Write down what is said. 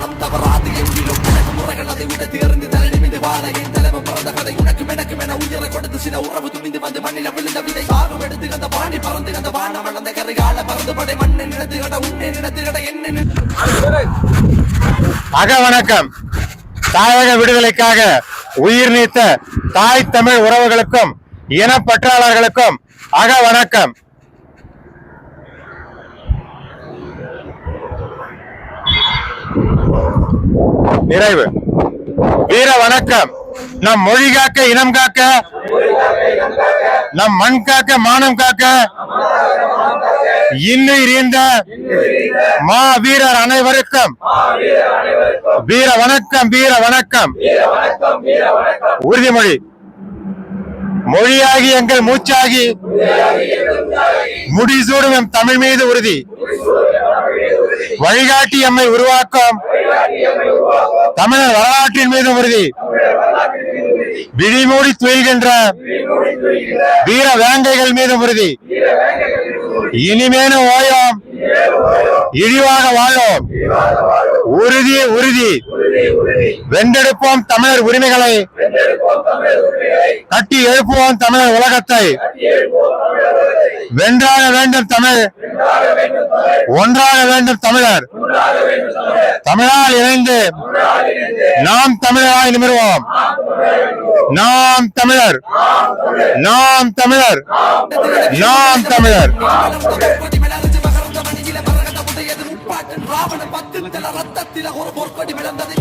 மனம் தவறாது எங்கிலும் எனக்கு முறைகள் அதை விட தேர்ந்து தரணி மீது வாழ என் தலைமை பிறந்த கதை உனக்கு மெனக்கு உயிரை கொடுத்து சில உறவு துணிந்து வந்து மண்ணில விழுந்த விதை சாகம் எடுத்து அந்த பாணி பறந்து அந்த வான வளர்ந்த கரைகால பறந்து படை மண்ணை நினைத்து கட உன்னை நினைத்து கட என்ன. வணக்கம். தாயக விடுதலைக்காக உயிர் நீத்த தாய் தமிழ் உறவுகளுக்கும் இனப்பற்றாளர்களுக்கும் வணக்கம். நிறைவு. வீர வணக்கம். நம் மொழி காக்க, இனம் காக்க, நம் மண் காக்க, மானம் காக்க இன்னுயிர் ஈந்த மா வீரர் அனைவருக்கும் வீர வணக்கம், வீர வணக்கம். உறுதிமொழி. மொழியாகி எங்கள் மூச்சாகி முடிசூடும் எம் தமிழ் மீது உறுதி. வழிகாட்டி எம்மை உருவாக்கும் தமிழர் வரலாற்றின் மீது உறுதி. விழிமூடி துயில்கின்ற வீர வேங்கைகள் மீது உறுதி. இனிமேலும் ஓயோம், இழிவாக வாழோம். உறுதி உறுதி. வென்றெடுப்போம் தமிழர் உரிமைகளை, கட்டி எழுப்புவோம் தமிழர் உலகத்தை. வென்றாக வேண்டும் தமிழ், ஒன்றாக வேண்டும் தமிழர். தமிழால் இணைந்து நாம் தமிழராய் நிமிர்வோம். நாம் தமிழர், நாம் தமிழர், நாம் தமிழர். ராவண பத்து ரத்தத்தில ஒரு பொற்கொடி விளந்தது.